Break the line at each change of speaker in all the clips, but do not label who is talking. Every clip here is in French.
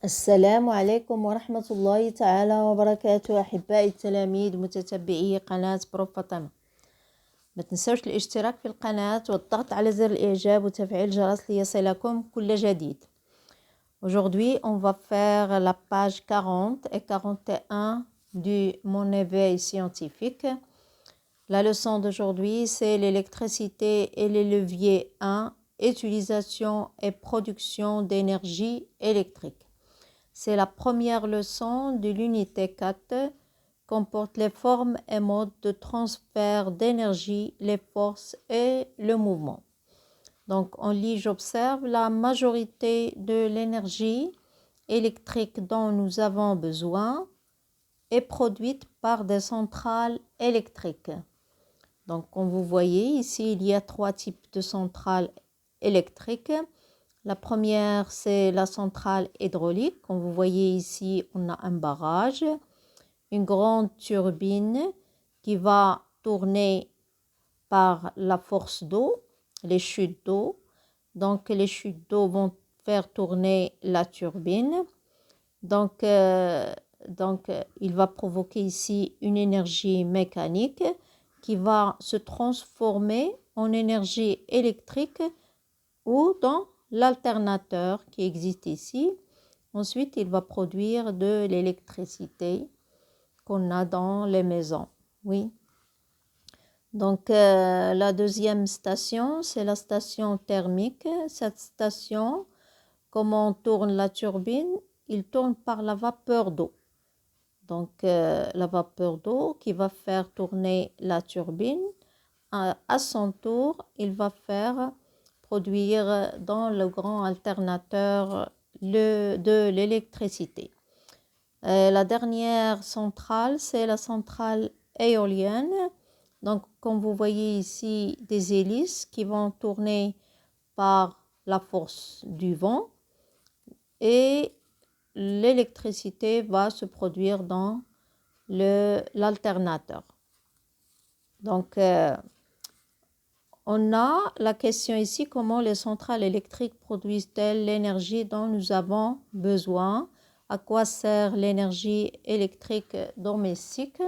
السلام عليكم ورحمة الله تعالى وبركاته أحبائي التلاميذ متتبعي قناة بروف فاطمة. ما تنسوش الاشتراك في القناة والضغط على زر الإعجاب وتفعيل الجرس ليصلكم كل جديد. Aujourd'hui, on va faire la page 40 et 41 du Mon éveil scientifique. La leçon d'aujourd'hui, c'est l'électricité et les leviers 1, utilisation et production d'énergie électrique. C'est la première leçon de l'unité 4, comporte les formes et modes de transfert d'énergie, les forces et le mouvement. Donc, on lit, j'observe, la majorité de l'énergie électrique dont nous avons besoin est produite par des centrales électriques. Donc, comme vous voyez, ici, il y a 3 types de centrales électriques. La première, c'est la centrale hydraulique. Comme vous voyez ici, on a un barrage, une grande turbine qui va tourner par la force d'eau, les chutes d'eau. Donc, les chutes d'eau vont faire tourner la turbine. Donc, il va provoquer ici une énergie mécanique qui va se transformer en énergie électrique ou dans l'alternateur qui existe ici. Ensuite, il va produire de l'électricité qu'on a dans les maisons. Oui. Donc, la deuxième station, c'est la station thermique. Cette station, comment tourne la turbine? Il tourne par la vapeur d'eau. Donc, la vapeur d'eau qui va faire tourner la turbine. À son tour, il va faire produire dans le grand alternateur de l'électricité. La dernière centrale, c'est la centrale éolienne. Donc, comme vous voyez ici, des hélices qui vont tourner par la force du vent et l'électricité va se produire dans l'alternateur. Donc, on a la question ici, comment les centrales électriques produisent-elles l'énergie dont nous avons besoin? À quoi sert l'énergie électrique domestique?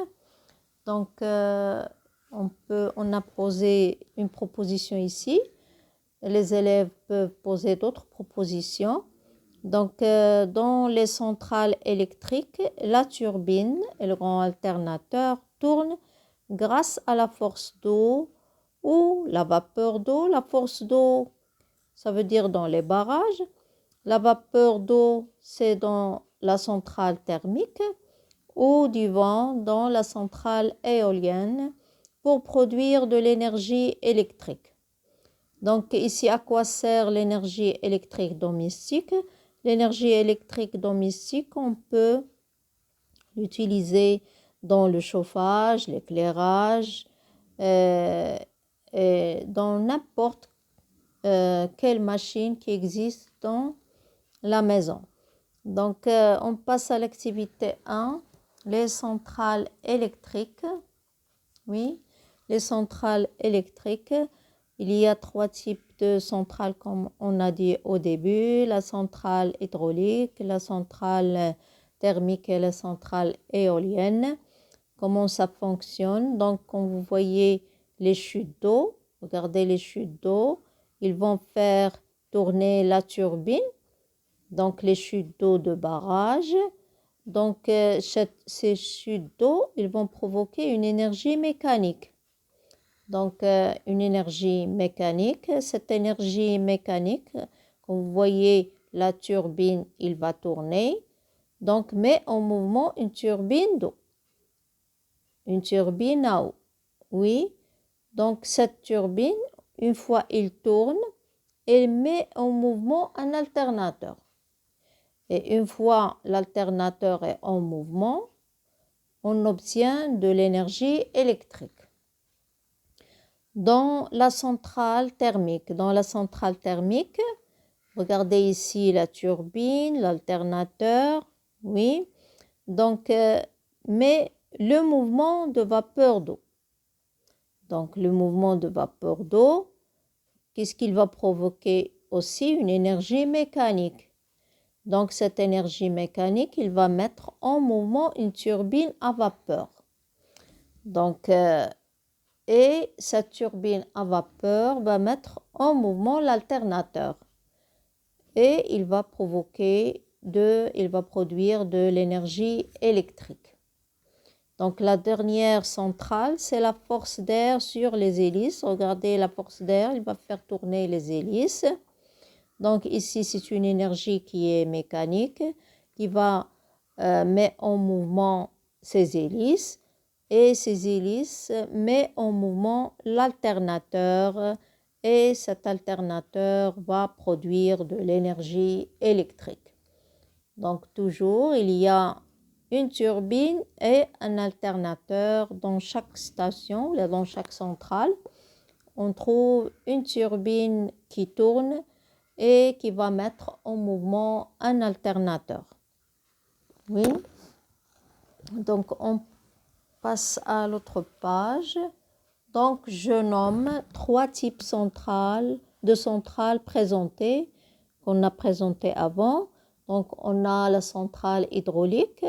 Donc, on a posé une proposition ici. Les élèves peuvent poser d'autres propositions. Donc, dans les centrales électriques, la turbine et le grand alternateur tournent grâce à la force d'eau ou la vapeur d'eau. La force d'eau, ça veut dire dans les barrages. La vapeur d'eau, c'est dans la centrale thermique ou du vent dans la centrale éolienne pour produire de l'énergie électrique. Donc ici, à quoi sert l'énergie électrique domestique? L'énergie électrique domestique, on peut l'utiliser dans le chauffage, l'éclairage, dans n'importe quelle machine qui existe dans la maison. Donc, on passe à l'activité 1, les centrales électriques. Oui, les centrales électriques. Il y a 3 types de centrales comme on a dit au début, la centrale hydraulique, la centrale thermique et la centrale éolienne. Comment ça fonctionne? Donc, quand vous voyez les chutes d'eau, regardez les chutes d'eau, ils vont faire tourner la turbine, donc les chutes d'eau de barrage. Donc, ces chutes d'eau, ils vont provoquer une énergie mécanique. Donc, une énergie mécanique. Cette énergie mécanique, quand vous voyez la turbine, il va tourner. Donc, met en mouvement une turbine d'eau. Une turbine à eau. Oui. Donc, cette turbine, une fois il tourne, elle met en mouvement un alternateur. Et une fois l'alternateur est en mouvement, on obtient de l'énergie électrique. Dans la centrale thermique, regardez ici la turbine, l'alternateur, oui. Donc, mais le mouvement de vapeur d'eau. Donc, le mouvement de vapeur d'eau, qu'est-ce qu'il va provoquer aussi? Une énergie mécanique. Donc, cette énergie mécanique, il va mettre en mouvement une turbine à vapeur. Donc, et cette turbine à vapeur va mettre en mouvement l'alternateur. Et il va produire de l'énergie électrique. Donc la dernière centrale, c'est la force d'air sur les hélices. Regardez la force d'air, il va faire tourner les hélices. Donc ici, c'est une énergie qui est mécanique, qui va mettre en mouvement ces hélices. Et ces hélices mettent en mouvement l'alternateur. Et cet alternateur va produire de l'énergie électrique. Donc toujours, il y a une turbine et un alternateur dans chaque station, dans chaque centrale. On trouve une turbine qui tourne et qui va mettre en mouvement un alternateur. Oui. Donc on passe à l'autre page. Donc je nomme 3 types de centrales présentées qu'on a présentées avant. Donc on a la centrale hydraulique,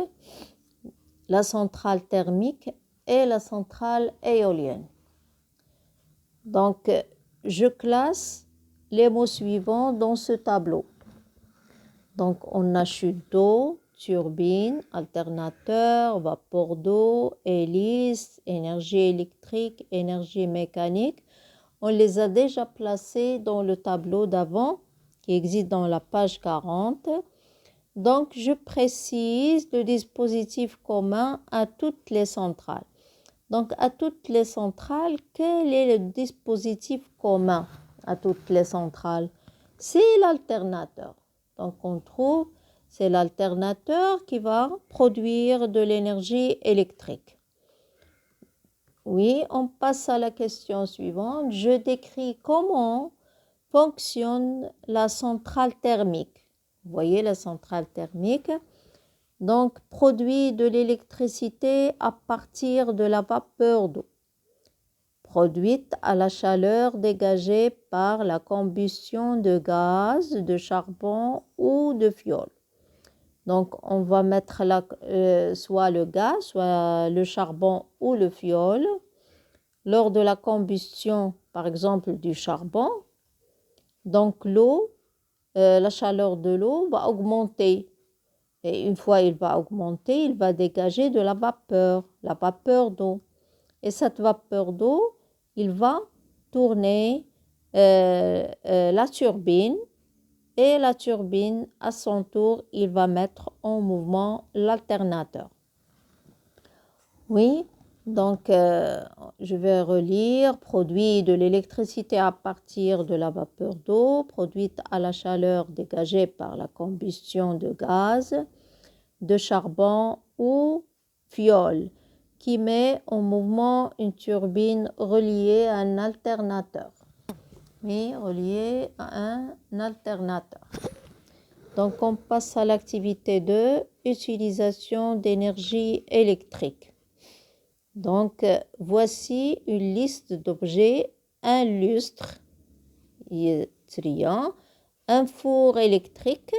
la centrale thermique et la centrale éolienne. Donc je classe les mots suivants dans ce tableau. Donc on a chute d'eau, turbine, alternateur, vapeur d'eau, hélice, énergie électrique, énergie mécanique. On les a déjà placés dans le tableau d'avant qui existe dans la page 40. Donc, je précise le dispositif commun à toutes les centrales. Donc, à toutes les centrales, quel est le dispositif commun à toutes les centrales? C'est l'alternateur. Donc, on trouve, c'est l'alternateur qui va produire de l'énergie électrique. Oui, on passe à la question suivante. Je décris comment fonctionne la centrale thermique. Vous voyez la centrale thermique, donc produit de l'électricité à partir de la vapeur d'eau, produite à la chaleur dégagée par la combustion de gaz, de charbon ou de fioul. Donc on va mettre soit le gaz, soit le charbon ou le fioul. Lors de la combustion, par exemple, du charbon, donc l'eau, la chaleur de l'eau va augmenter. Et une fois il va augmenter, il va dégager de la vapeur d'eau. Et cette vapeur d'eau, il va tourner la turbine. Et la turbine, à son tour, il va mettre en mouvement l'alternateur. Oui, donc je vais relire. Produit de l'électricité à partir de la vapeur d'eau, produite à la chaleur dégagée par la combustion de gaz, de charbon ou fioul, qui met en mouvement une turbine reliée à un alternateur. Oui, reliée à un alternateur. Donc on passe à l'activité 2, utilisation d'énergie électrique. Donc, voici une liste d'objets: un lustre, un four électrique,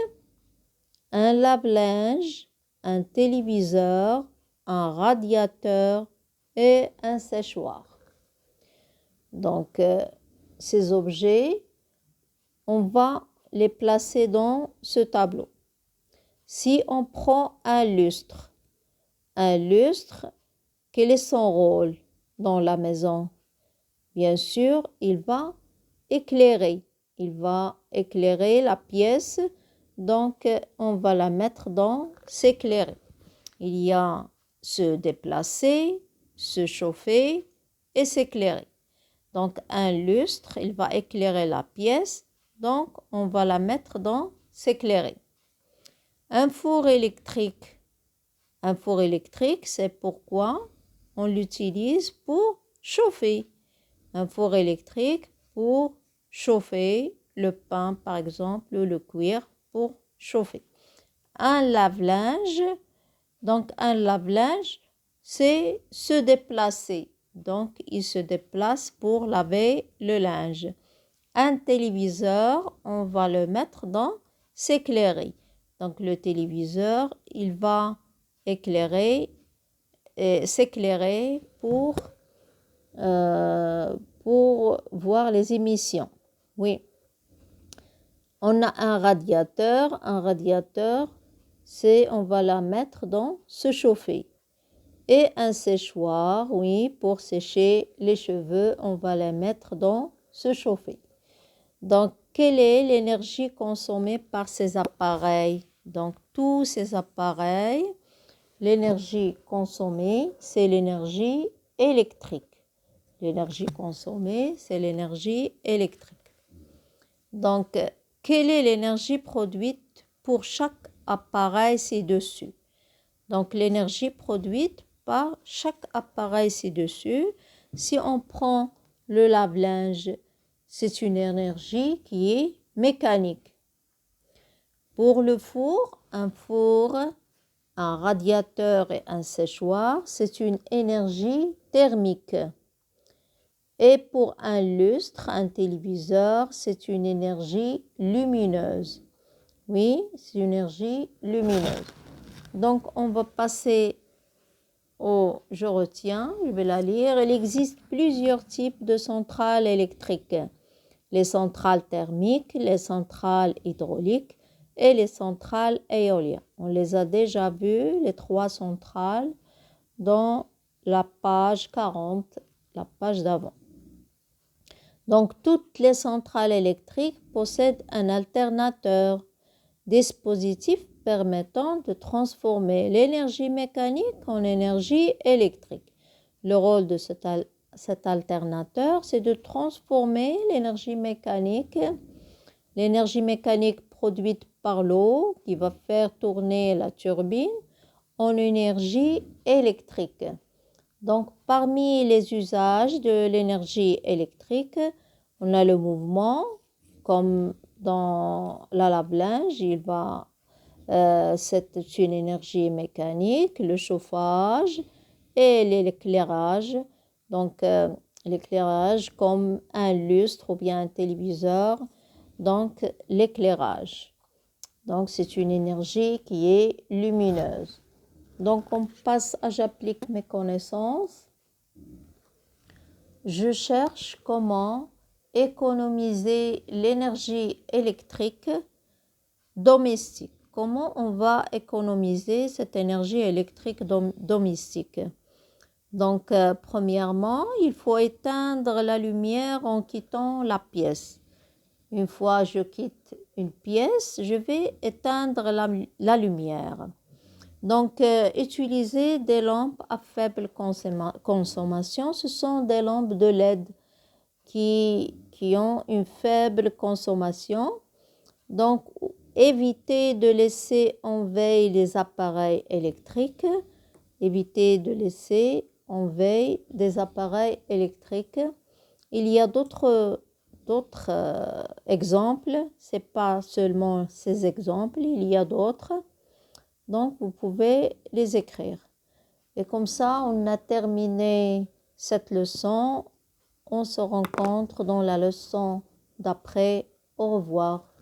un lave-linge, un téléviseur, un radiateur et un séchoir. Donc, ces objets, on va les placer dans ce tableau. Si on prend un lustre, quel est son rôle dans la maison? Bien sûr, il va éclairer. Il va éclairer la pièce. Donc, on va la mettre dans s'éclairer. Il y a se déplacer, se chauffer et s'éclairer. Donc, un lustre, il va éclairer la pièce. Donc, on va la mettre dans s'éclairer. Un four électrique. Un four électrique, c'est pourquoi on l'utilise pour chauffer. Un four électrique pour chauffer le pain, par exemple, ou le cuir pour chauffer. Un lave-linge, donc un lave-linge, c'est se déplacer. Donc, il se déplace pour laver le linge. Un téléviseur, on va le mettre dans s'éclairer. Donc le téléviseur, il va s'éclairer pour voir les émissions. Oui. On a un radiateur. Un radiateur, on va la mettre dans se chauffer. Et un séchoir, oui, pour sécher les cheveux, on va les mettre dans se chauffer. Donc, quelle est l'énergie consommée par ces appareils? Donc, tous ces appareils, l'énergie consommée, c'est l'énergie électrique. L'énergie consommée, c'est l'énergie électrique. Donc, quelle est l'énergie produite pour chaque appareil ci-dessus? Donc, l'énergie produite par chaque appareil ci-dessus. Si on prend le lave-linge, c'est une énergie qui est mécanique. Pour le four, un radiateur et un séchoir, c'est une énergie thermique. Et pour un lustre, un téléviseur, c'est une énergie lumineuse. Oui, c'est une énergie lumineuse. Donc, on va passer je retiens, je vais la lire. Il existe plusieurs types de centrales électriques. Les centrales thermiques, les centrales hydrauliques et les centrales éoliennes. On les a déjà vues, les 3 centrales, dans la page 40, la page d'avant. Donc, toutes les centrales électriques possèdent un alternateur, dispositif permettant de transformer l'énergie mécanique en énergie électrique. Le rôle de cet alternateur, c'est de transformer l'énergie mécanique produite par l'eau qui va faire tourner la turbine en énergie électrique. Donc, parmi les usages de l'énergie électrique, on a le mouvement, comme dans la lave-linge, c'est une énergie mécanique, le chauffage et l'éclairage. Donc, l'éclairage comme un lustre ou bien un téléviseur, donc l'éclairage. Donc, c'est une énergie qui est lumineuse. Donc, on passe à j'applique mes connaissances. Je cherche comment économiser l'énergie électrique domestique. Comment on va économiser cette énergie électrique domestique? Donc, premièrement, il faut éteindre la lumière en quittant la pièce. Une fois je quitte une pièce, je vais éteindre la lumière. Donc, utiliser des lampes à faible consommation, ce sont des lampes de LED qui ont une faible consommation. Donc, éviter de laisser en veille les appareils électriques. Éviter de laisser en veille des appareils électriques. Il y a d'autres exemples. Ce n'est pas seulement ces exemples, il y a d'autres. Donc, vous pouvez les écrire. Et comme ça, on a terminé cette leçon. On se rencontre dans la leçon d'après. Au revoir.